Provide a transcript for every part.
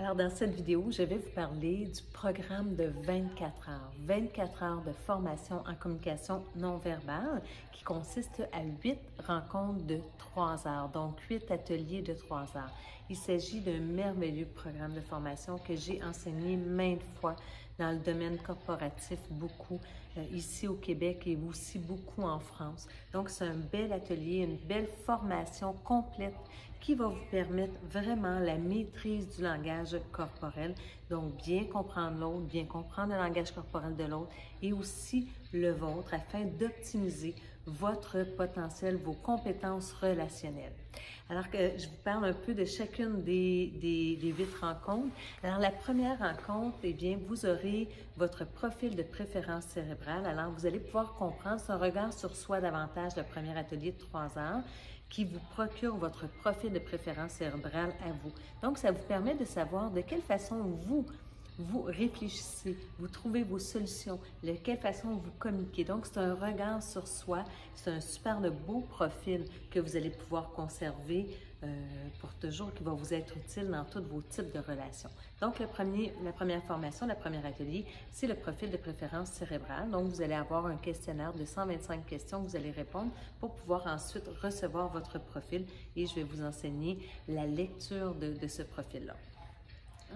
Alors, dans cette vidéo, je vais vous parler du programme de 24 heures. 24 heures de formation en communication non verbale qui consiste à 8 rencontres de 3 heures, donc 8 ateliers de 3 heures. Il s'agit d'un merveilleux programme de formation que j'ai enseigné maintes fois dans le domaine corporatif, beaucoup ici au Québec et aussi beaucoup en France. Donc, c'est un bel atelier, une belle formation complète qui va vous permettre vraiment la maîtrise du langage corporel. Donc, bien comprendre l'autre, bien comprendre le langage corporel de l'autre et aussi le vôtre afin d'optimiser votre potentiel, vos compétences relationnelles. Alors que je vous parle un peu de chacune des 8 rencontres. Alors, la première rencontre, eh bien, vous aurez votre profil de préférence cérébrale. Alors, vous allez pouvoir comprendre ce regard sur soi davantage, le premier atelier de 3 heures, qui vous procure votre profil de préférence cérébrale à vous. Donc, ça vous permet de savoir de quelle façon vous réfléchissez, vous trouvez vos solutions, de quelle façon vous communiquez. Donc, c'est un regard sur soi, c'est un super de beau profil que vous allez pouvoir conserver pour toujours, qui va vous être utile dans tous vos types de relations. Donc, la première formation, le premier atelier, c'est le profil de préférence cérébrale. Donc, vous allez avoir un questionnaire de 125 questions que vous allez répondre pour pouvoir ensuite recevoir votre profil et je vais vous enseigner la lecture de ce profil-là.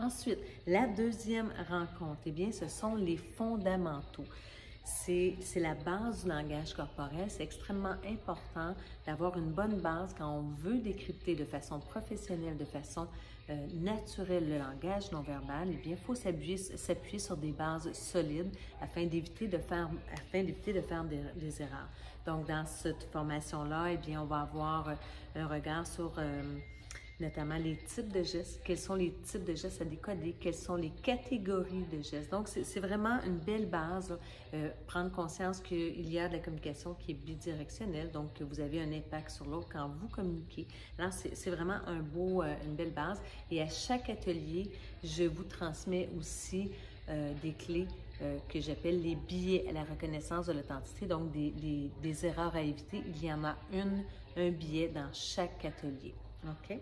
Ensuite, la deuxième rencontre, eh bien, ce sont les fondamentaux. C'est la base du langage corporel. C'est extrêmement important d'avoir une bonne base quand on veut décrypter de façon professionnelle, de façon naturelle le langage non verbal. Eh bien, il faut s'appuyer sur des bases solides afin d'éviter de faire des erreurs. Donc, dans cette formation-là, eh bien, on va avoir un regard sur notamment les types de gestes, quels sont les types de gestes à décoder, quelles sont les catégories de gestes. Donc, c'est vraiment une belle base, prendre conscience qu'il y a de la communication qui est bidirectionnelle, donc que vous avez un impact sur l'autre quand vous communiquez. Là, c'est vraiment une belle base. Et à chaque atelier, je vous transmets aussi des clés que j'appelle les billets à la reconnaissance de l'authenticité, donc des erreurs à éviter. Il y en a un billet dans chaque atelier. OK?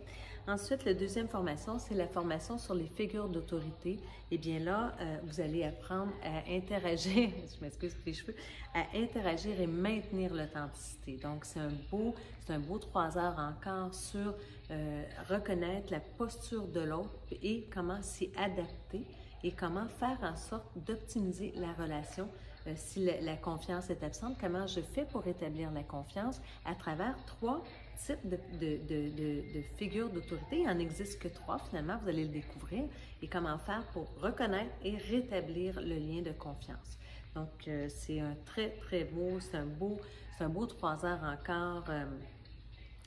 Ensuite, la deuxième formation, c'est la formation sur les figures d'autorité. Eh bien là, vous allez apprendre à interagir, je m'excuse pour les cheveux, à interagir et maintenir l'authenticité. Donc, c'est un beau 3 heures encore sur reconnaître la posture de l'autre et comment s'y adapter et comment faire en sorte d'optimiser la relation. Si la confiance est absente, comment je fais pour établir la confiance à travers 3 types de figures d'autorité. Il n'en existe que 3, finalement, vous allez le découvrir. Et comment faire pour reconnaître et rétablir le lien de confiance. Donc, c'est un très beau, c'est un beau 3 heures encore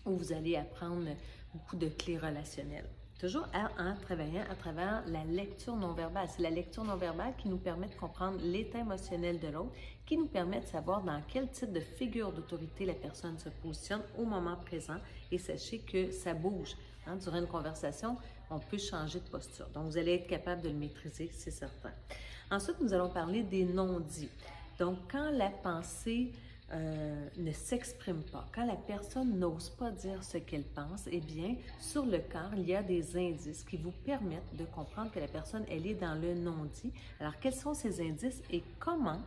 où vous allez apprendre beaucoup de clés relationnelles. Toujours en travaillant à travers la lecture non verbale. C'est la lecture non verbale qui nous permet de comprendre l'état émotionnel de l'autre, qui nous permet de savoir dans quel type de figure d'autorité la personne se positionne au moment présent. Et sachez que ça bouge. Hein? Durant une conversation, on peut changer de posture. Donc, vous allez être capable de le maîtriser, c'est certain. Ensuite, nous allons parler des non-dits. Donc, quand la pensée ne s'exprime pas. Quand la personne n'ose pas dire ce qu'elle pense, eh bien, sur le corps, il y a des indices qui vous permettent de comprendre que la personne, elle est dans le non-dit. Alors, quels sont ces indices et comment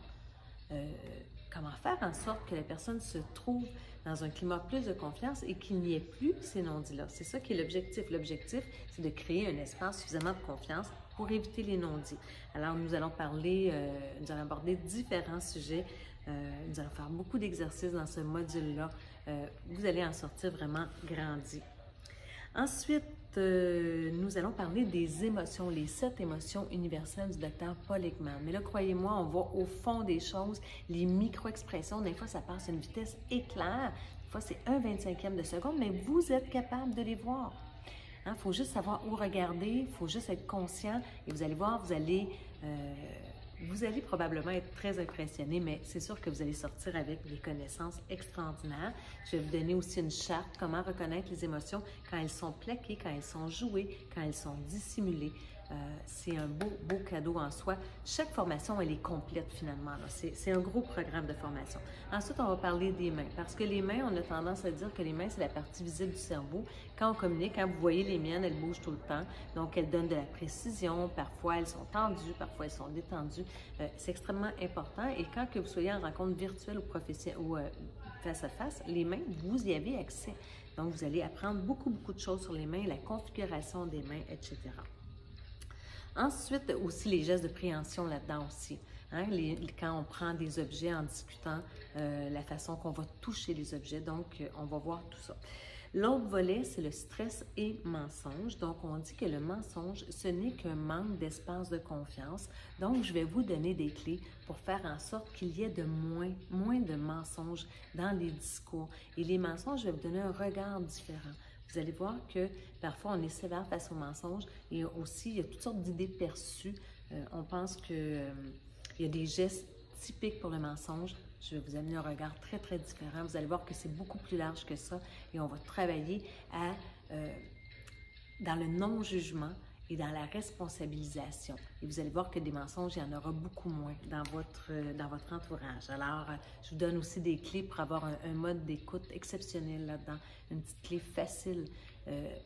faire en sorte que la personne se trouve dans un climat plus de confiance et qu'il n'y ait plus ces non-dits-là? C'est ça qui est l'objectif. L'objectif, c'est de créer un espace suffisamment de confiance pour éviter les non-dits. Alors, nous allons aborder différents sujets. Nous allons faire beaucoup d'exercices dans ce module-là. Vous allez en sortir vraiment grandi. Ensuite, nous allons parler des émotions, les 7 émotions universelles du docteur Paul Ekman. Mais là, croyez-moi, on va au fond des choses, les micro-expressions. Des fois, ça passe à une vitesse éclair. Des fois, c'est 1/25e de seconde, mais vous êtes capable de les voir. Il faut juste savoir où regarder, il faut juste être conscient et vous allez voir, vous allez probablement être très impressionné, mais c'est sûr que vous allez sortir avec des connaissances extraordinaires. Je vais vous donner aussi une charte, comment reconnaître les émotions quand elles sont plaquées, quand elles sont jouées, quand elles sont dissimulées. c'est un beau cadeau en soi. Chaque formation, elle est complète finalement. C'est un gros programme de formation. Ensuite, on va parler des mains. Parce que les mains, on a tendance à dire que les mains, c'est la partie visible du cerveau. Quand on communique, quand vous voyez les miennes, elles bougent tout le temps. Donc, elles donnent de la précision. Parfois, elles sont tendues. Parfois, elles sont détendues. C'est extrêmement important. Et quand que vous soyez en rencontre virtuelle ou face à face, les mains, vous y avez accès. Donc, vous allez apprendre beaucoup de choses sur les mains, la configuration des mains, etc. Ensuite, aussi les gestes de préhension là-dedans aussi. Hein? Quand on prend des objets en discutant, la façon qu'on va toucher les objets. Donc, on va voir tout ça. L'autre volet, c'est le stress et mensonge. Donc, on dit que le mensonge, ce n'est qu'un manque d'espace de confiance. Donc, je vais vous donner des clés pour faire en sorte qu'il y ait moins de mensonges dans les discours. Et les mensonges, je vais vous donner un regard différent. Vous allez voir que parfois, on est sévère face aux mensonges et aussi, il y a toutes sortes d'idées perçues. On pense qu'il y a des gestes typiques pour le mensonge. Je vais vous amener un regard très différent. Vous allez voir que c'est beaucoup plus large que ça et on va travailler dans le non-jugement et dans la responsabilisation. Et vous allez voir que des mensonges, il y en aura beaucoup moins dans votre entourage. Alors, je vous donne aussi des clés pour avoir un mode d'écoute exceptionnel là-dedans. Une petite clé facile,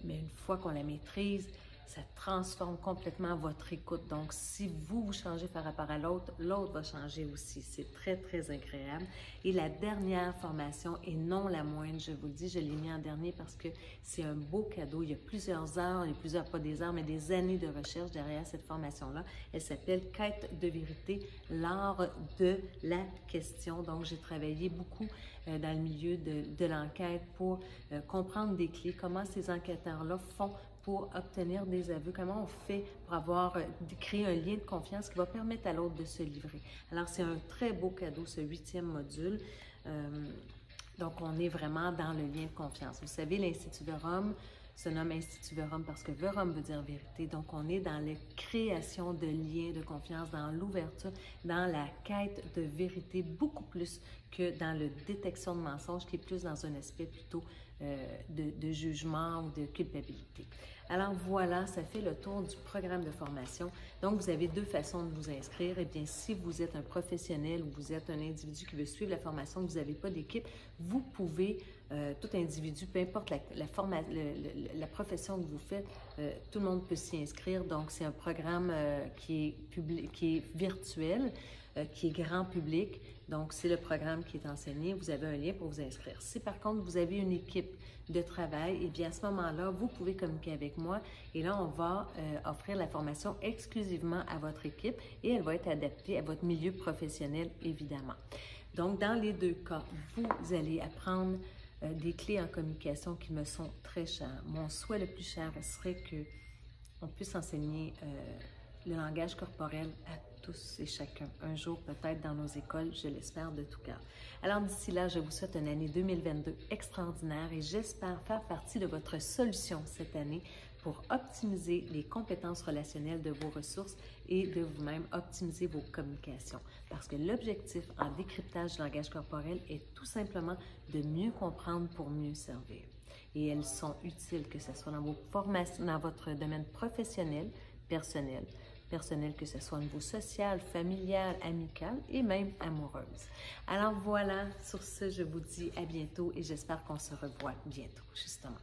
mais une fois qu'on la maîtrise, ça transforme complètement votre écoute. Donc, si vous changez par rapport à l'autre, l'autre va changer aussi. C'est très agréable. Et la dernière formation, et non la moindre, je vous le dis, je l'ai mis en dernier parce que c'est un beau cadeau. Il y a plusieurs heures, pas des heures, mais des années de recherche derrière cette formation-là. Elle s'appelle « Quête de vérité, l'art de la question ». Donc, j'ai travaillé beaucoup dans le milieu de l'enquête pour comprendre des clés, comment ces enquêteurs-là font pour obtenir des aveux, comment on fait pour créer un lien de confiance qui va permettre à l'autre de se livrer. Alors, c'est un très beau cadeau, ce 8e module. Donc, on est vraiment dans le lien de confiance. Vous savez, l'Institut Verum se nomme Institut Verum parce que Verum veut dire vérité. Donc, on est dans la création de liens de confiance, dans l'ouverture, dans la quête de vérité, beaucoup plus que dans la détection de mensonges, qui est plus dans un aspect plutôt de jugement ou de culpabilité. Alors voilà, ça fait le tour du programme de formation. Donc, vous avez deux façons de vous inscrire. Eh bien, si vous êtes un professionnel ou vous êtes un individu qui veut suivre la formation, que vous n'avez pas d'équipe, vous pouvez, tout individu, peu importe la profession que vous faites, tout le monde peut s'y inscrire. Donc, c'est un programme qui est virtuel, qui est grand public. Donc, c'est le programme qui est enseigné. Vous avez un lien pour vous inscrire. Si par contre, vous avez une équipe de travail, eh bien, à ce moment-là, vous pouvez communiquer avec moi et là, on va offrir la formation exclusivement à votre équipe et elle va être adaptée à votre milieu professionnel, évidemment. Donc, dans les deux cas, vous allez apprendre des clés en communication qui me sont très chères. Mon souhait le plus cher serait qu'on puisse enseigner le langage corporel à tous et chacun, un jour peut-être dans nos écoles, je l'espère de tout cœur. Alors d'ici là, je vous souhaite une année 2022 extraordinaire et j'espère faire partie de votre solution cette année pour optimiser les compétences relationnelles de vos ressources et de vous-même optimiser vos communications. Parce que l'objectif en décryptage du langage corporel est tout simplement de mieux comprendre pour mieux servir. Et elles sont utiles, que ce soit dans vos formations, dans votre domaine professionnel, personnel, que ce soit au niveau social, familial, amical et même amoureuse. Alors voilà, sur ce, je vous dis à bientôt et j'espère qu'on se revoit bientôt, justement.